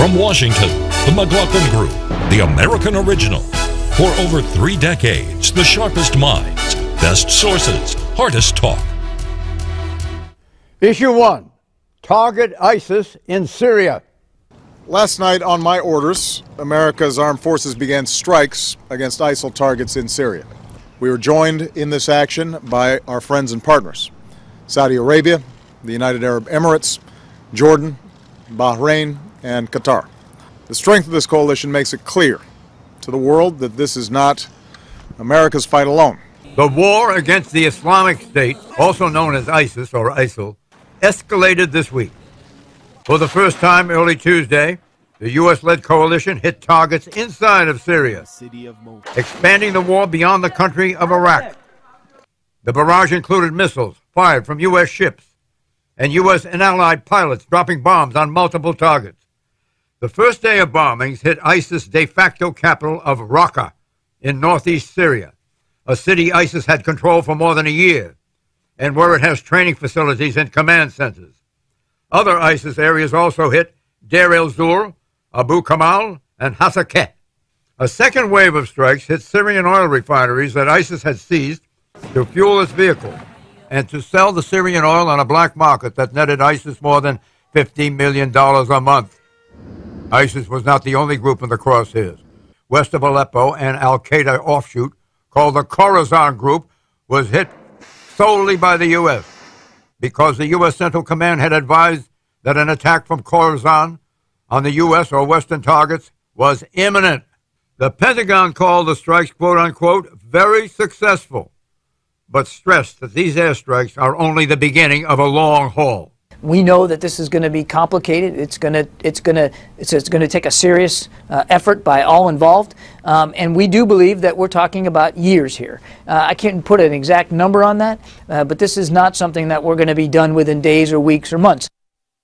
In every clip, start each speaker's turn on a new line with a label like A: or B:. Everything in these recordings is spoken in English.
A: From Washington, the McLaughlin Group, the American original. For over 3 decades, the sharpest minds, best sources, hardest talk.
B: Issue 1, target ISIS in Syria.
C: Last night, on my orders, America's armed forces began strikes against ISIL targets in Syria. We were joined in this action by our friends and partners, Saudi Arabia, the United Arab Emirates, Jordan, Bahrain, and Qatar. The strength of this coalition makes it clear to the world that this is not America's fight alone.
D: The war against the Islamic State, also known as ISIS or ISIL, escalated this week. For the first time early Tuesday, the U.S.-led coalition hit targets inside of Syria, expanding the war beyond the country of Iraq. The barrage included missiles fired from U.S. ships and U.S. and allied pilots dropping bombs on multiple targets. The first day of bombings hit ISIS' de facto capital of Raqqa in northeast Syria, a city ISIS had controlled for more than a year, and where it has training facilities and command centers. Other ISIS areas also hit Deir el-Zur, Abu Kamal, and Hasakeh. A second wave of strikes hit Syrian oil refineries that ISIS had seized to fuel its vehicles and to sell the Syrian oil on a black market that netted ISIS more than $50 million a month. ISIS was not the only group in the crosshairs. West of Aleppo, an al-Qaeda offshoot called the Khorasan Group was hit solely by the U.S. because the U.S. Central Command had advised that an attack from Khorasan on the U.S. or Western targets was imminent. The Pentagon called the strikes, quote-unquote, very successful, but stressed that these airstrikes are only the beginning of a long haul.
E: We know that this is going to be complicated. It's going to take a serious effort by all involved, and we do believe that we're talking about years here. I can't put an exact number on that, but this is not something that we're going to be done within days or weeks or months.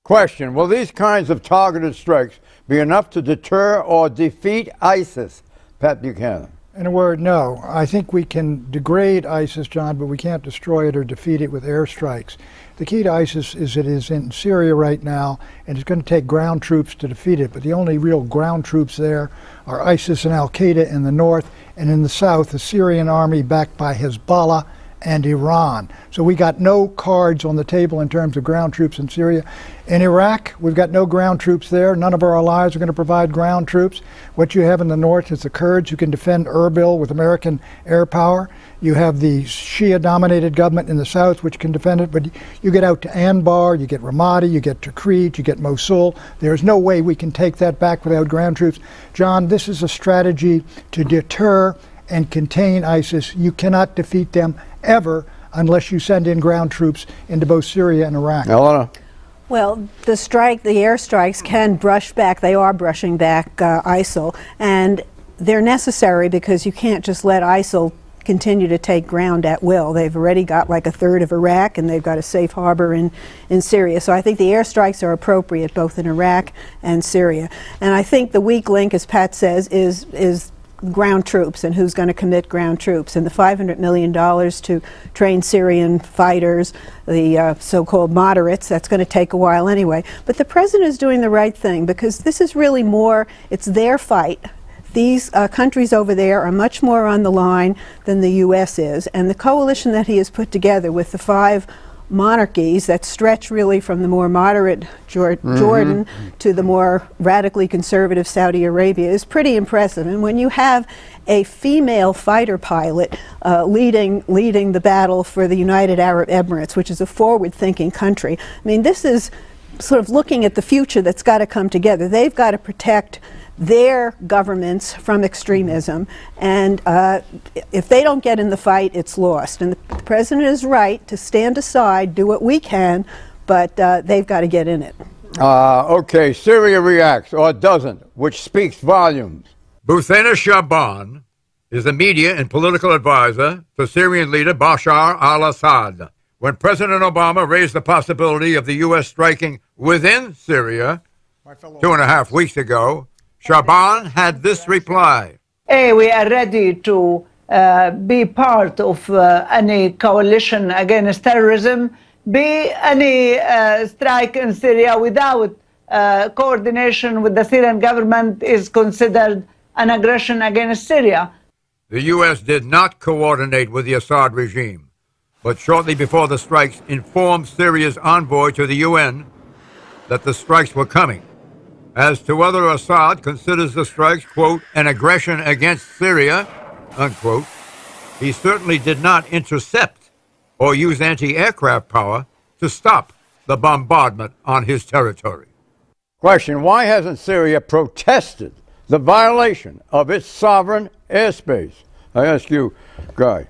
B: Question, will these kinds of targeted strikes be enough to deter or defeat ISIS? Pat Buchanan.
F: In a word, no. I think we can degrade ISIS, John, but we can't destroy it or defeat it with airstrikes. The key to ISIS is it is in Syria right now, and it's going to take ground troops to defeat it. But the only real ground troops there are ISIS and al-Qaeda in the north, and in the south, the Syrian army backed by Hezbollah and Iran. So we got no cards on the table in terms of ground troops in Syria. In Iraq, we've got no ground troops there. None of our allies are going to provide ground troops. What you have in the north is the Kurds who can defend Erbil with American air power. You have the Shia-dominated government in the south which can defend it, but you get out to Anbar, you get Ramadi, you get Tikrit, you get Mosul. There's no way we can take that back without ground troops. John, this is a strategy to deter and contain ISIS. You cannot defeat them ever unless you send in ground troops into both Syria and Iraq.
B: Elena.
G: Well, the airstrikes can brush back, they are brushing back ISIL, and they're necessary because you can't just let ISIL continue to take ground at will. They've already got like a third of Iraq, and they've got a safe harbor in Syria. So I think the airstrikes are appropriate both in Iraq and Syria. And I think the weak link, as Pat says, is ground troops and who's going to commit ground troops. And the $500 million to train Syrian fighters, the so-called moderates, that's going to take a while anyway. But the president is doing the right thing because this is really more, it's their fight. These countries over there are much more on the line than the U.S. is. And the coalition that he has put together with the 5 monarchies that stretch really from the more moderate Jordan to the more radically conservative Saudi Arabia is pretty impressive. And when you have a female fighter pilot leading the battle for the United Arab Emirates, which is a forward-thinking country, I mean, this is sort of looking at the future that's got to come together. They've got to protect their governments from extremism, and if they don't get in the fight, it's lost. And the president is right to stand aside, do what we can, but they've got to get in it.
B: Okay, Syria reacts or doesn't, which speaks volumes.
D: Buthaina Shaban is the media and political advisor to Syrian leader Bashar al-Assad. When President Obama raised the possibility of the U.S. striking within Syria 2.5 weeks ago, Shaban had this reply.
H: A, we are ready to be part of any coalition against terrorism. B, any strike in Syria without coordination with the Syrian government is considered an aggression against Syria.
D: The U.S. did not coordinate with the Assad regime, but shortly before the strikes informed Syria's envoy to the UN that the strikes were coming. As to whether Assad considers the strikes, quote, an aggression against Syria, unquote, he certainly did not intercept or use anti-aircraft power to stop the bombardment on his territory.
B: Question, why hasn't Syria protested the violation of its sovereign airspace? I ask you, Guy.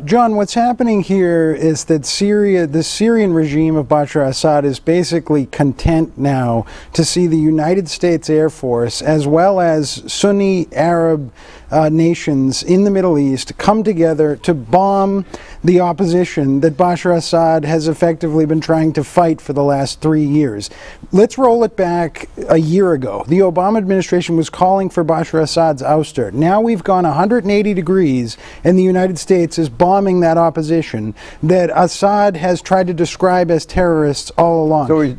I: John, what's happening here is that the Syrian regime of Bashar Assad is basically content now to see the United States Air Force as well as Sunni Arab nations in the Middle East come together to bomb the opposition that Bashar Assad has effectively been trying to fight for the last 3 years. Let's roll it back a year ago. The Obama administration was calling for Bashar Assad's ouster. Now we've gone 180 degrees and the United States is bombing that opposition that Assad has tried to describe as terrorists all along.
B: So we're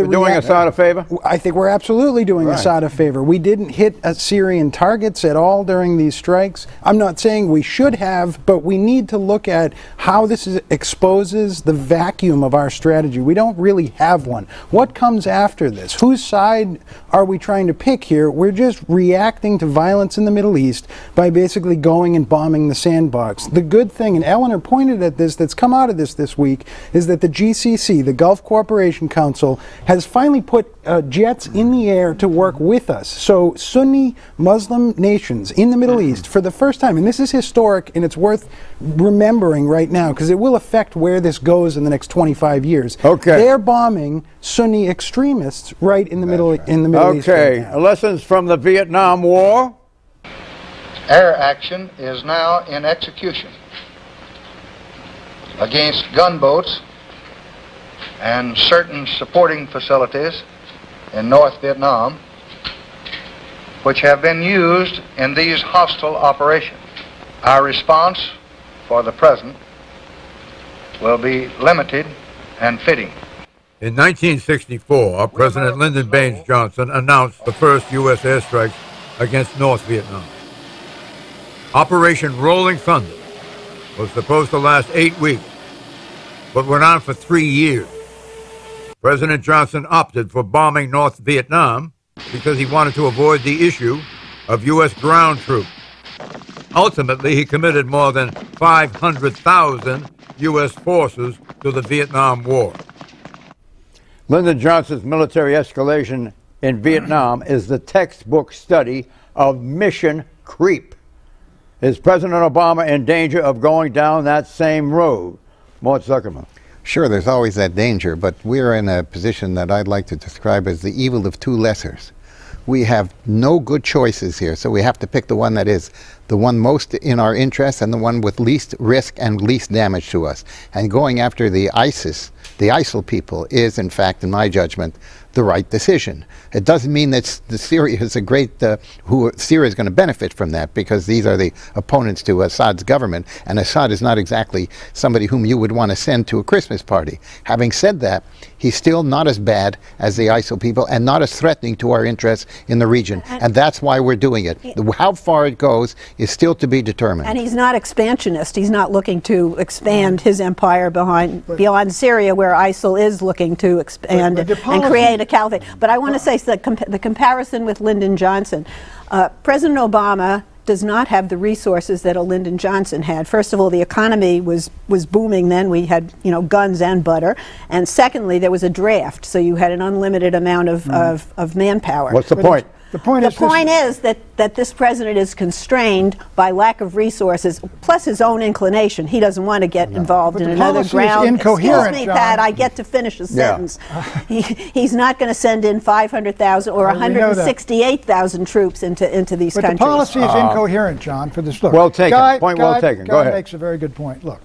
B: doing Assad a favor?
I: I think we're absolutely doing Assad a favor. We didn't hit Syrian targets at all during these strikes. I'm not saying we should have, but we need to look at how this exposes the vacuum of our strategy. We don't really have one. What comes after this? Whose side are we trying to pick here? We're just reacting to violence in the Middle East by basically going and bombing the sandbox. The good thing, and Eleanor pointed at this, that's come out of this week, is that the GCC, the Gulf Cooperation Council, has finally put jets in the air to work with us. So Sunni Muslim nations in the Middle East, for the first time, and this is historic and it's worth remembering right now because it will affect where this goes in the next 25 years.
B: Okay.
I: They're bombing Sunni extremists right in the Middle East.
B: Okay, right, lessons from the Vietnam War.
J: Air action is now in execution against gunboats and certain supporting facilities in North Vietnam which have been used in these hostile operations. Our response for the present will be limited and fitting.
D: In 1964, President Lyndon Baines Johnson announced the first U.S. airstrikes against North Vietnam. Operation Rolling Thunder was supposed to last 8 weeks, but went on for 3 years. President Johnson opted for bombing North Vietnam because he wanted to avoid the issue of U.S. ground troops. Ultimately, he committed more than 500,000 U.S. forces to the Vietnam War.
B: Lyndon Johnson's military escalation in Vietnam is the textbook study of mission creep. Is President Obama in danger of going down that same road? Mort Zuckerman.
K: Sure, there's always that danger, but we're in a position that I'd like to describe as the evil of two lessers. We have no good choices here, so we have to pick the one that is the one most in our interest and the one with least risk and least damage to us. And going after the ISIL people is, in fact, in my judgment, the right decision. It doesn't mean that Syria is Syria is going to benefit from that, because these are the opponents to Assad's government, and Assad is not exactly somebody whom you would want to send to a Christmas party. Having said that, he's still not as bad as the ISIL people and not as threatening to our interests in the region, and that's why we're doing it. How far it goes is still to be determined.
G: And he's not expansionist. He's not looking to expand his empire beyond Syria, where ISIL is looking to expand and create a caliphate. But I want to say that the comparison with Lyndon Johnson, President Obama does not have the resources that a Lyndon Johnson had. First of all, the economy was booming then. We had, guns and butter. And secondly, there was a draft, so you had an unlimited amount of manpower.
B: What's the point?
G: The point is that this president is constrained by lack of resources, plus his own inclination. He doesn't want to get involved in another ground.
F: Incoherent,
G: excuse me, Pat, I get to finish a sentence. He's not going to send in 500,000 or 168,000 troops into these countries.
F: But the policy is incoherent, John, for this. Look,
B: well taken. Point well taken. Go ahead.
F: Guy makes a very good point. Look,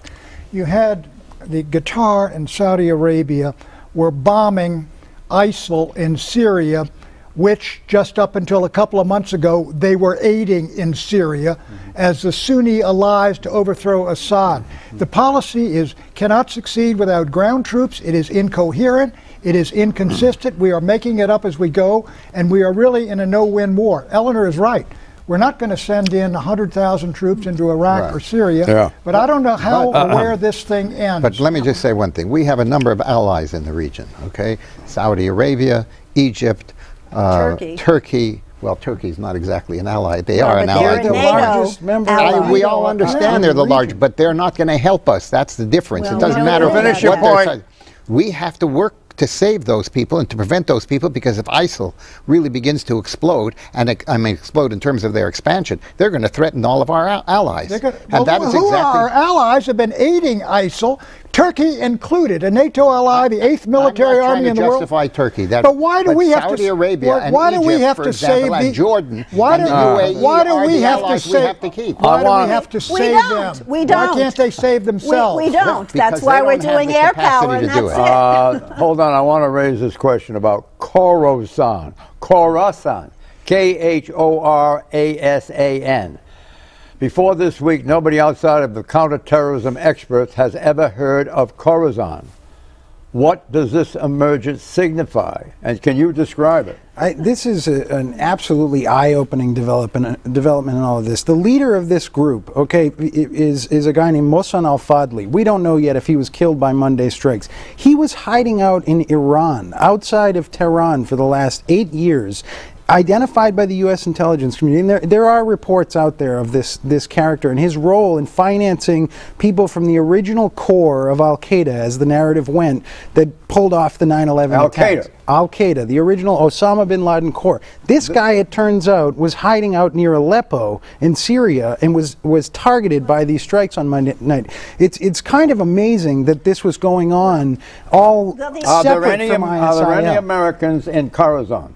F: you had the Qatar and Saudi Arabia were bombing ISIL in Syria, which just up until a couple of months ago, they were aiding in Syria as the Sunni allies to overthrow Assad. The policy cannot succeed without ground troops. It is incoherent. It is inconsistent. We are making it up as we go, and we are really in a no-win war. Eleanor is right. We're not going to send in 100,000 troops into Iraq or Syria, but I don't know how or where this thing ends.
K: But let me just say one thing. We have a number of allies in the region, okay? Saudi Arabia, Egypt, Turkey. Well, Turkey's not exactly an ally. They are an ally.
G: They're the largest member.
K: We all understand they're the largest, but they're not going to help us. That's the difference. It doesn't matter what they're saying. We have to work to save those people and to prevent those people, because if ISIL really begins to explode, and I mean explode in terms of their expansion, they're going to threaten all of our allies.
F: And that is exactly our allies have been aiding ISIL, Turkey included, a NATO ally, the 8th military army in the world.
K: Justify Turkey.
F: But why do we have
K: Saudi
F: to?
K: Arabia and
F: why do we
K: Egypt,
F: have
K: for
F: to
K: example,
F: save
K: and Jordan?
F: Why do we have to save?
K: We have to keep.
F: Why do we have to save them?
G: We don't.
F: Why can't they save themselves?
G: We don't. That's why we're doing air power, and that's it.
B: Hold on, I want to raise this question about Khorasan. Khorasan. Khorasan. Before this week, nobody outside of the counterterrorism experts has ever heard of Khorasan. What does this emergence signify? And can you describe it?
I: This is an absolutely eye-opening development in all of this. The leader of this group, okay, is a guy named Mohsen al-Fadli. We don't know yet if he was killed by Monday strikes. He was hiding out in Iran, outside of Tehran, for the last 8 years, identified by the U.S. intelligence community. And there are reports out there of this character and his role in financing people from the original core of Al-Qaeda, as the narrative went, that pulled off the 9/11 attacks. Al-Qaeda, the original Osama bin Laden core. This guy, it turns out, was hiding out near Aleppo in Syria and was targeted by these strikes on Monday night. It's kind of amazing that this was going on all separate from ISIL.
B: Are there any Americans in Khorasan?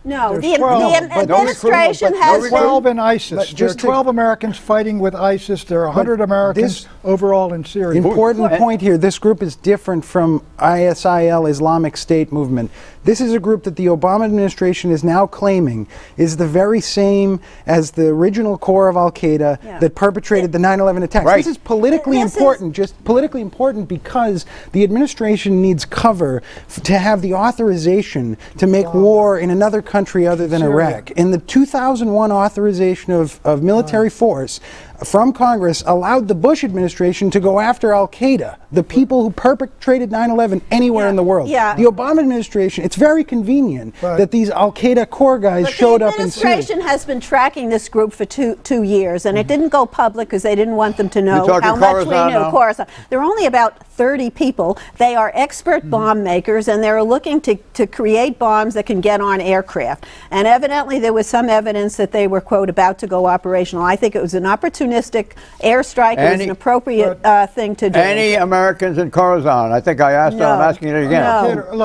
G: No, the administration has
F: 12 in ISIS. Just 12 Americans fighting with ISIS. There are 100 Americans overall in Syria.
I: Important point here, this group is different from ISIL, Islamic State movement. This is a group that the Obama administration is now claiming is the very same as the original core of Al-Qaeda that perpetrated the 9/11 attacks. This is politically important, just politically important because the administration needs cover to have the authorization to make war in another country other than Iraq. In the 2001 authorization of military force from Congress allowed the Bush administration to go after Al-Qaeda, the people who perpetrated 9/11 anywhere in the world. The Obama administration, it's very convenient that these Al-Qaeda core guys showed up in Syria.
G: The administration has been tracking this group for two years, and it didn't go public because they didn't want them to know how much we knew. Khorasan. There are only about 30 people. They are expert bomb makers, and they're looking to create bombs that can get on aircraft. And evidently there was some evidence that they were, quote, about to go operational. I think it was an opportunistic airstrike. It was an appropriate thing to do.
B: Any Americans in Khorasan? I think I asked them. I'm asking it again.
G: No.
F: Look,